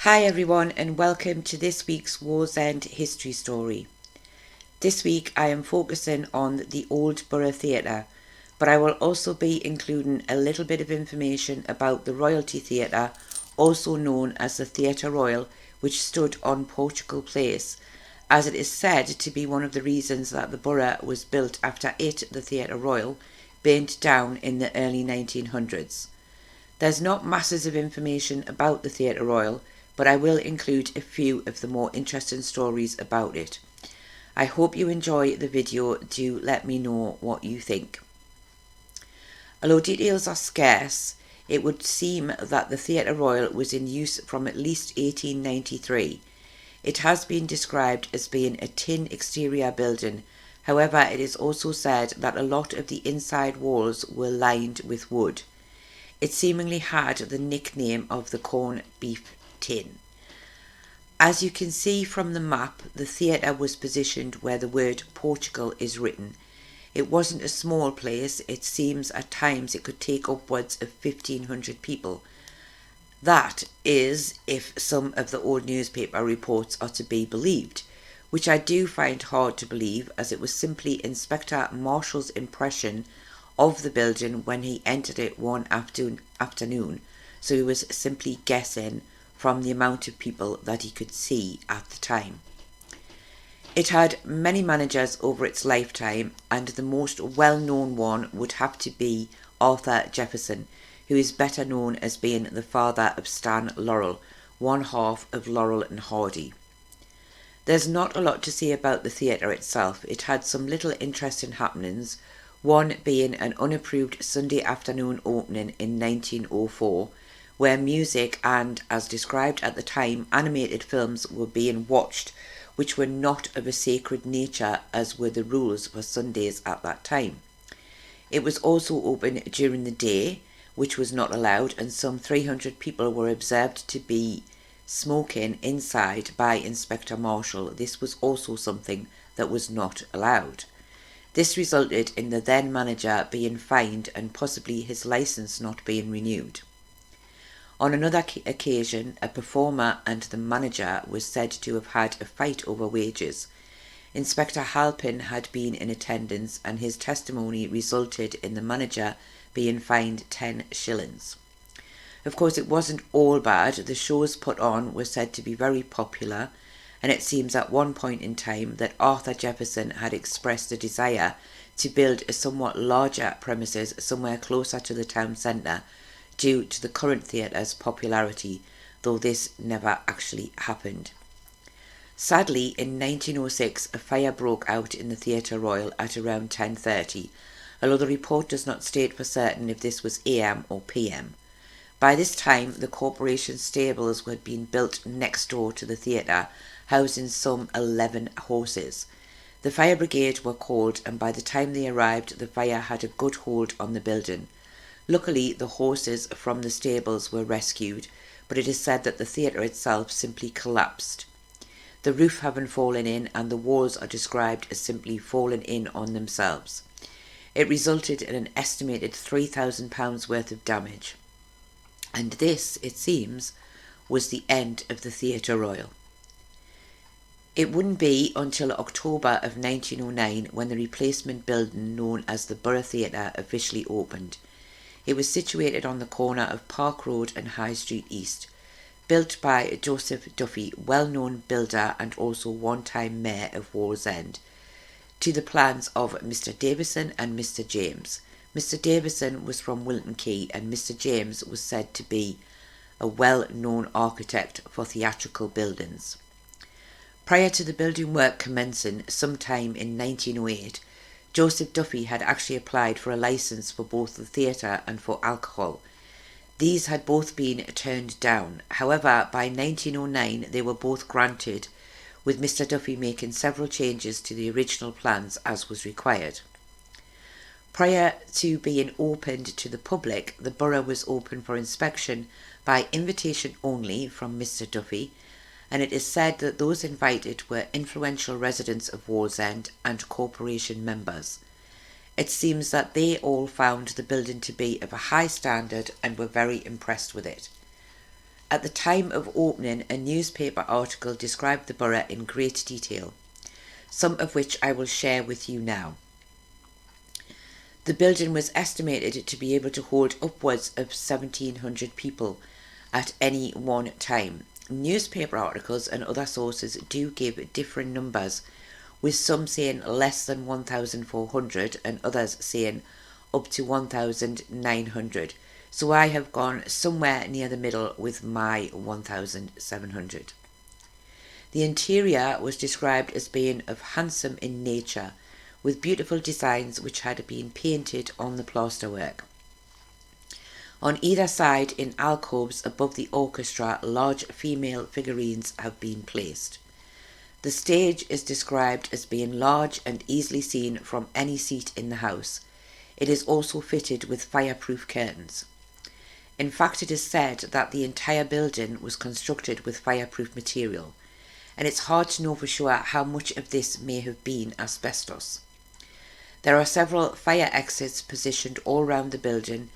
Hi everyone and welcome to this week's Wallsend history story. This week I am focusing on the old Borough Theatre, but I will also be including a little bit of information about the Royalty Theatre, also known as the Theatre Royal, which stood on Portugal Place, as it is said to be one of the reasons that the borough was built after it, the Theatre Royal, burnt down in the early 1900s. There's not masses of information about the Theatre Royal, but I will include a few of the more interesting stories about it. I hope you enjoy the video. Do let me know what you think. Although details are scarce, it would seem that the Theatre Royal was in use from at least 1893. It has been described as being a tin exterior building. However, it is also said that a lot of the inside walls were lined with wood. It seemingly had the nickname of the corned beef tin. As you can see from the map, the theatre was positioned where the word Portugal is written. It wasn't a small place. It seems at times it could take upwards of 1,500 people. That is, if some of the old newspaper reports are to be believed, which I do find hard to believe, as it was simply Inspector Marshall's impression of the building when he entered it one afternoon, so he was simply guessing from the amount of people that he could see at the time. It had many managers over its lifetime, and the most well-known one would have to be Arthur Jefferson, who is better known as being the father of Stan Laurel, one half of Laurel and Hardy. There's not a lot to say about the theatre itself. It had some little interesting happenings, one being an unapproved Sunday afternoon opening in 1904, where music and, as described at the time, animated films were being watched, which were not of a sacred nature as were the rules for Sundays at that time. It was also open during the day, which was not allowed, and some 300 people were observed to be smoking inside by Inspector Marshall. This was also something that was not allowed. This resulted in the then manager being fined and possibly his licence not being renewed. On another occasion, a performer and the manager was said to have had a fight over wages. Inspector Halpin had been in attendance, and his testimony resulted in the manager being fined 10 shillings. Of course, it wasn't all bad. The shows put on were said to be very popular, and it seems at one point in time that Arthur Jefferson had expressed a desire to build a somewhat larger premises somewhere closer to the town centre, due to the current theatre's popularity, though this never actually happened. Sadly, in 1906, a fire broke out in the Theatre Royal at around 10:30, although the report does not state for certain if this was AM or PM. By this time, the corporation stables had been built next door to the theatre, housing some 11 horses. The fire brigade were called, and by the time they arrived, the fire had a good hold on the building. Luckily, the horses from the stables were rescued, but it is said that the theatre itself simply collapsed. The roof having fallen in, and the walls are described as simply falling in on themselves. It resulted in an estimated £3,000 worth of damage. And this, it seems, was the end of the Theatre Royal. It wouldn't be until October of 1909 when the replacement building known as the Borough Theatre officially opened. It was situated on the corner of Park Road and High Street East, built by Joseph Duffy, well-known builder and also one-time mayor of Wallsend, to the plans of Mr. Davison and Mr. James. Mr. Davison was from Wilton Key, and Mr. James was said to be a well-known architect for theatrical buildings. Prior to the building work commencing sometime in 1908, Joseph Duffy had actually applied for a licence for both the theatre and for alcohol. These had both been turned down. However, by 1909 they were both granted, with Mr. Duffy making several changes to the original plans as was required. Prior to being opened to the public, the borough was open for inspection by invitation only from Mr. Duffy, and it is said that those invited were influential residents of Wallsend and corporation members. It seems that they all found the building to be of a high standard and were very impressed with it. At the time of opening, a newspaper article described the borough in great detail, some of which I will share with you now. The building was estimated to be able to hold upwards of 1,700 people at any one time. Newspaper articles and other sources do give different numbers, with some saying less than 1,400 and others saying up to 1,900. So I have gone somewhere near the middle with my 1,700. The interior was described as being of handsome in nature, with beautiful designs which had been painted on the plasterwork. On either side, in alcoves above the orchestra, large female figurines have been placed. The stage is described as being large and easily seen from any seat in the house. It is also fitted with fireproof curtains. In fact, it is said that the entire building was constructed with fireproof material, and it's hard to know for sure how much of this may have been asbestos. There are several fire exits positioned all round the building,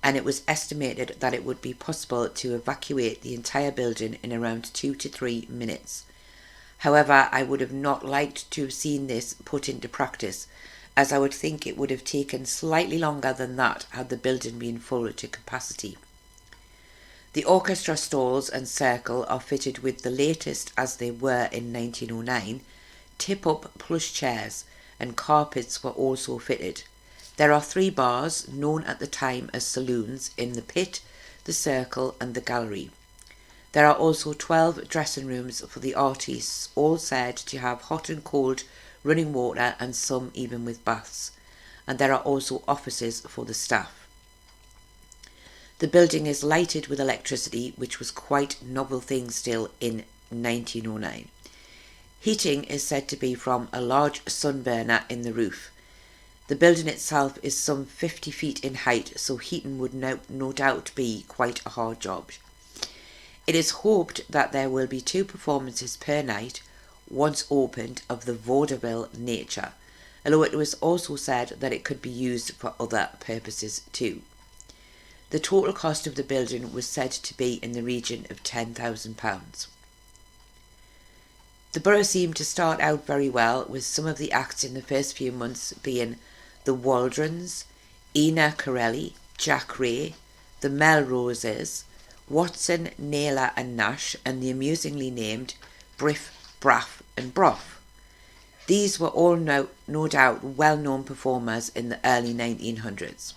and it was estimated that it would be possible to evacuate the entire building in around 2 to 3 minutes. However, I would have not liked to have seen this put into practice, as I would think it would have taken slightly longer than that had the building been full to capacity. The orchestra stalls and circle are fitted with the latest, as they were in 1909, tip-up plush chairs, and carpets were also fitted. There are 3 bars, known at the time as saloons, in the pit, the circle and the gallery. There are also 12 dressing rooms for the artists, all said to have hot and cold running water and some even with baths. And there are also offices for the staff. The building is lighted with electricity, which was quite a novel thing still in 1909. Heating is said to be from a large sun burner in the roof. The building itself is some 50 feet in height, so heating would no doubt be quite a hard job. It is hoped that there will be 2 performances per night, once opened, of the vaudeville nature, although it was also said that it could be used for other purposes too. The total cost of the building was said to be in the region of £10,000. The borough seemed to start out very well, with some of the acts in the first few months being the Waldrons, Ina Corelli, Jack Ray, the Melroses, Watson, Naylor and Nash, and the amusingly named Briff, Braff and Broff. These were all no doubt well-known performers in the early 1900s.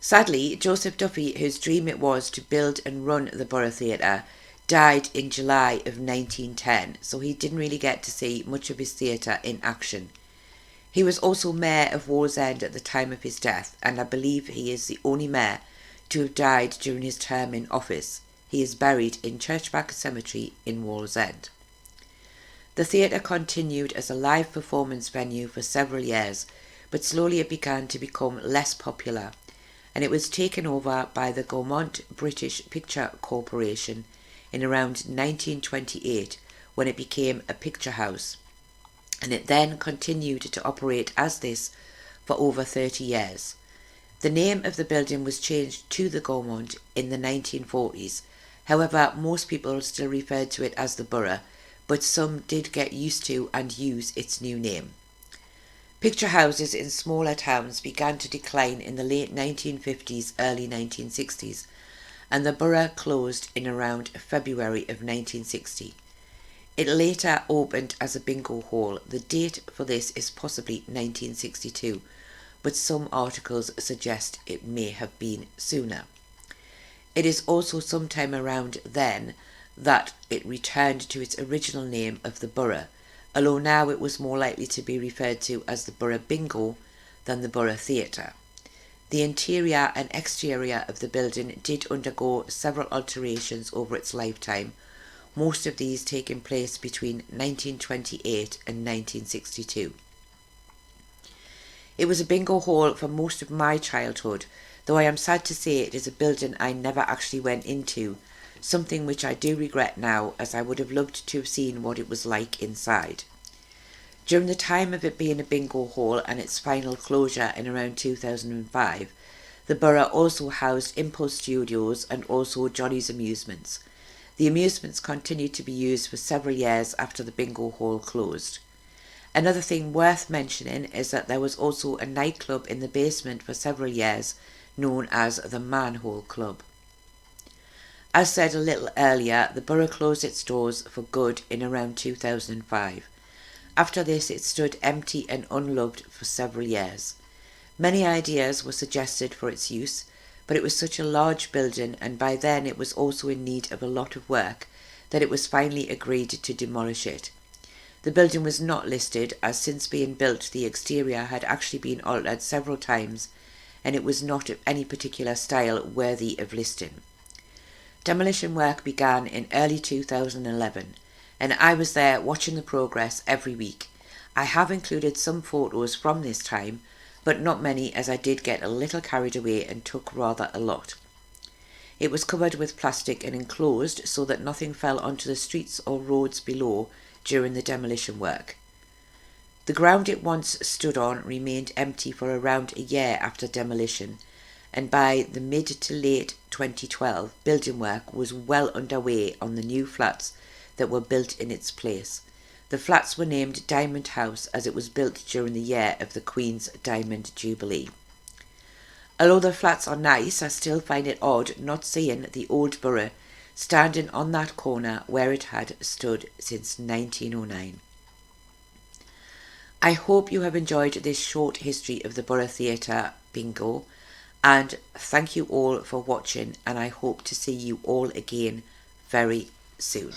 Sadly, Joseph Duffy, whose dream it was to build and run the Borough Theatre, died in July of 1910, so he didn't really get to see much of his theatre in action. He was also mayor of Wallsend at the time of his death, and I believe he is the only mayor to have died during his term in office. He is buried in Churchback Cemetery in Wallsend. The theatre continued as a live performance venue for several years, but slowly it began to become less popular, and it was taken over by the Gaumont British Picture Corporation in around 1928, when it became a picture house, and it then continued to operate as this for over 30 years. The name of the building was changed to the Gaumont in the 1940s. However, most people still referred to it as the Borough, but some did get used to and use its new name. Picture houses in smaller towns began to decline in the late 1950s, early 1960s, and the borough closed in around February of 1960. It later opened as a bingo hall. The date for this is possibly 1962, but some articles suggest it may have been sooner. It is also sometime around then that it returned to its original name of the Borough, although now it was more likely to be referred to as the Borough Bingo than the Borough Theatre. The interior and exterior of the building did undergo several alterations over its lifetime, most of these taking place between 1928 and 1962. It was a bingo hall for most of my childhood, though I am sad to say it is a building I never actually went into, something which I do regret now, as I would have loved to have seen what it was like inside. During the time of it being a bingo hall and its final closure in around 2005, The borough also housed Impulse Studios and also Johnny's Amusements. The amusements continued to be used for several years after the bingo hall closed. Another thing worth mentioning is that there was also a nightclub in the basement for several years known as the Manhole Club. As said a little earlier, the borough closed its doors for good in around 2005. After this, it stood empty and unloved for several years. Many ideas were suggested for its use, but it was such a large building, and by then it was also in need of a lot of work, that it was finally agreed to demolish it. The building was not listed, as since being built the exterior had actually been altered several times, and it was not of any particular style worthy of listing. Demolition work began in early 2011, and I was there watching the progress every week. I have included some photos from this time, but not many, as I did get a little carried away and took rather a lot. It was covered with plastic and enclosed so that nothing fell onto the streets or roads below during the demolition work. The ground it once stood on remained empty for around a year after demolition, and by the mid to late 2012, building work was well underway on the new flats that were built in its place. The flats were named Diamond House as it was built during the year of the Queen's Diamond Jubilee. Although the flats are nice, I still find it odd not seeing the old borough standing on that corner where it had stood since 1909. I hope you have enjoyed this short history of the Borough Theatre bingo, and thank you all for watching, and I hope to see you all again very soon.